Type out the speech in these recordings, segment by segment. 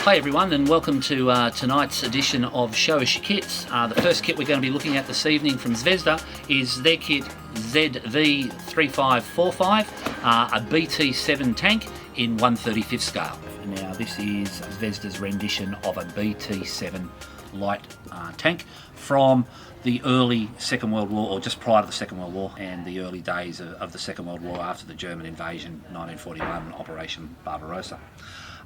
Hi everyone, and welcome to tonight's edition of Show Us Your Kits. The first kit we're going to be looking at this evening from Zvezda is their kit ZV3545, a BT-7 tank in 1/35 scale. Now this is Zvezda's rendition of a BT-7 light tank from the early Second World War, or just prior to the Second World War, and the early days of the Second World War after the German invasion, 1941, Operation Barbarossa.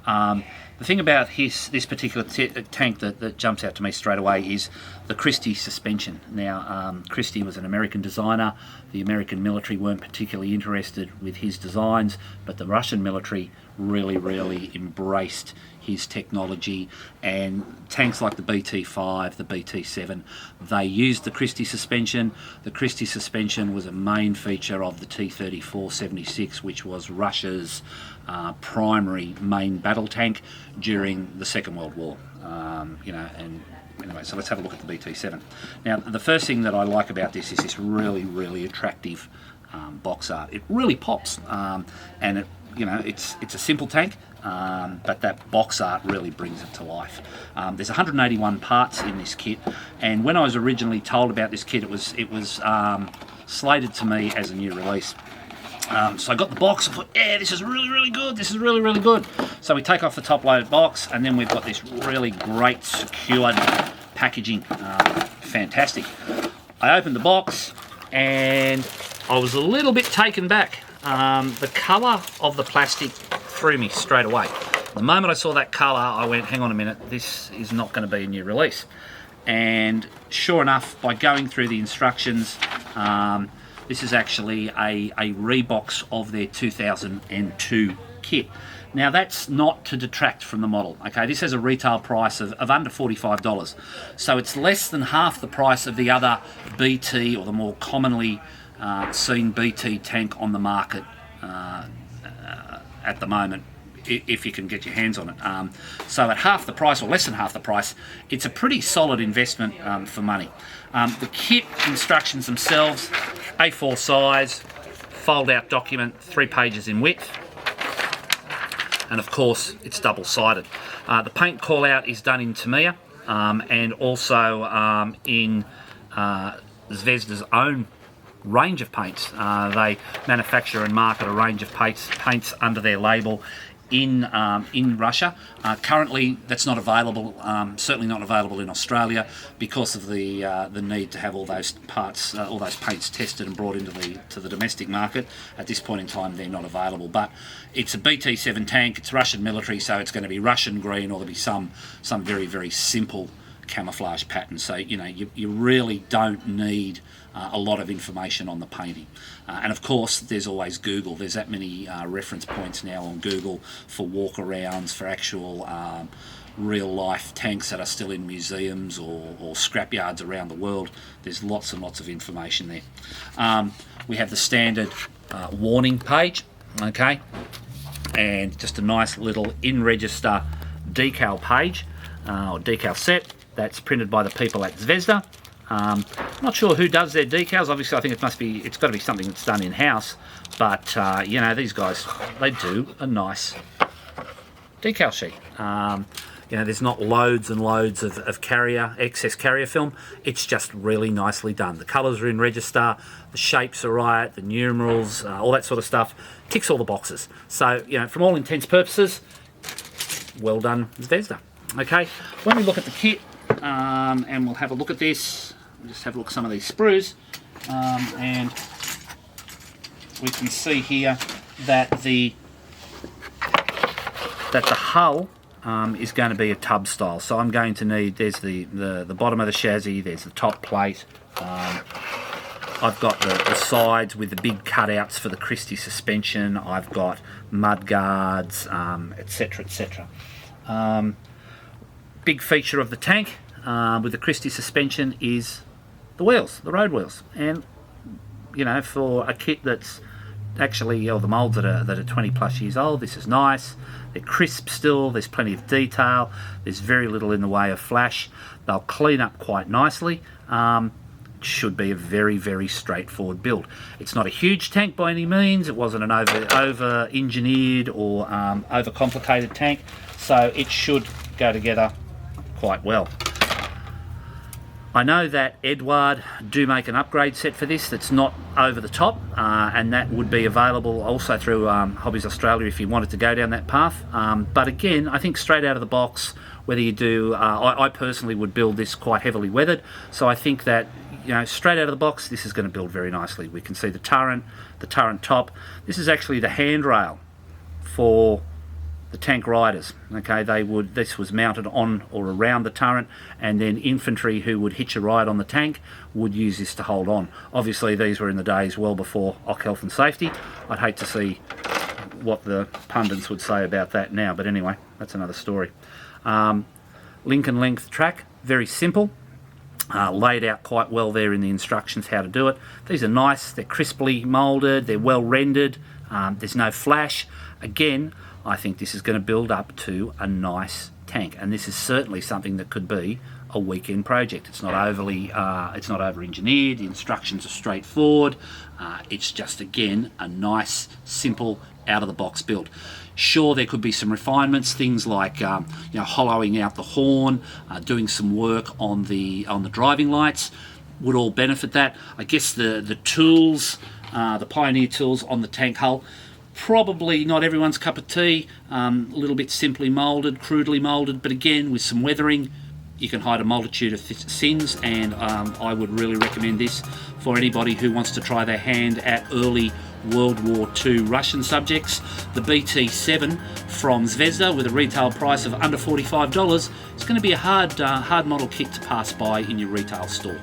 The thing about this particular tank that jumps out to me straight away is the Christie Suspension. Now, Christie was an American designer. The American military weren't particularly interested with his designs, but the Russian military really embraced his technology, and tanks like the BT-5, the BT-7, they used the Christie Suspension. The Christie Suspension was a main feature of the T-34-76, which was Russia's primary main battle tank during the Second World War. Anyway, so let's have a look at the BT-7. Now, the first thing that I like about this is this really attractive box art. It really pops, and it's a simple tank, but that box art really brings it to life. There's 181 parts in this kit, and when I was originally told about this kit, it was slated to me as a new release. So I got the box, I thought, yeah, this is really good, this is really good. So we take off the top loaded box, and then we've got this really great secured packaging, fantastic. I opened the box, and I was a little bit taken back. The colour of the plastic threw me straight away. The moment I saw that colour, I went, hang on a minute, this is not going to be a new release. And sure enough, by going through the instructions, this is actually a rebox of their 2002 kit. Now that's not to detract from the model, okay? This has a retail price of under $45. So it's less than half the price of the other BT, or the more commonly seen BT tank on the market at the moment, if you can get your hands on it. So at half the price, or less than half the price, it's a pretty solid investment for money. The kit instructions themselves, A4 size, fold out document, 3 pages in width, and of course it's double-sided. The paint call out is done in Tamiya, and also in Zvezda's own range of paints. They manufacture and market a range of paints under their label in Russia. Currently that's not available, certainly not available in Australia, because of the need to have all those parts, all those paints tested and brought into the domestic market. At this point in time they're not available, but it's a BT-7 tank, it's Russian military, so it's going to be Russian green, or there'll be some very simple camouflage pattern. So you really don't need a lot of information on the painting, and of course there's always Google. There's that many reference points now on Google for walk-arounds, for actual real life tanks that are still in museums or scrapyards around the world. There's lots and lots of information there. We have the standard warning page, okay, and just a nice little in-register decal page, or decal set, that's printed by the people at Zvezda. Not sure who does their decals. Obviously I think it's got to be something that's done in-house, but these guys, they do a nice decal sheet. There's not loads and loads of excess carrier film. It's just really nicely done. The colours are in register, the shapes are right, the numerals, all that sort of stuff, ticks all the boxes. So from all intents and purposes, well done Zvezda. Okay, when we look at the kit, and we'll have a look at this, we'll just have a look at some of these sprues, and we can see here that the hull is going to be a tub style. So I'm going to need, there's the bottom of the chassis, there's the top plate, I've got the sides with the big cutouts for the Christie Suspension, I've got mud guards, etc. Big feature of the tank with the Christie Suspension is the wheels, the road wheels, and for a kit that's actually, the moulds that are 20 plus years old, this is nice. They're crisp still, there's plenty of detail, there's very little in the way of flash. They'll clean up quite nicely. Should be a very straightforward build. It's not a huge tank by any means. It wasn't an over engineered or over complicated tank, so it should go together quite well. I know that Eduard do make an upgrade set for this that's not over the top, and that would be available also through Hobbies Australia if you wanted to go down that path. But again, I think straight out of the box, whether you do, I personally would build this quite heavily weathered, so I think that, you know, straight out of the box, this is going to build very nicely. We can see the turret top. This is actually the handrail for the tank riders. Okay, this was mounted on or around the turret, and then infantry who would hitch a ride on the tank would use this to hold on. Obviously these were in the days well before OC Health and Safety. I'd hate to see what the pundits would say about that now, but anyway, that's another story. Link and length track, very simple. Laid out quite well there in the instructions how to do it. These are nice, they're crisply moulded, they're well rendered, there's no flash. Again, I think this is going to build up to a nice tank, and this is certainly something that could be a weekend project. It's not overly, it's not over-engineered, the instructions are straightforward, it's just, again, a nice, simple, out-of-the-box build. Sure, there could be some refinements, things like hollowing out the horn, doing some work on the driving lights would all benefit that. I guess the tools, the Pioneer tools on the tank hull, probably not everyone's cup of tea. A little bit simply moulded, crudely moulded, but again with some weathering, you can hide a multitude of sins, and I would really recommend this for anybody who wants to try their hand at early World War II Russian subjects. The BT-7 from Zvezda, with a retail price of under $45, is going to be a hard model kit to pass by in your retail store.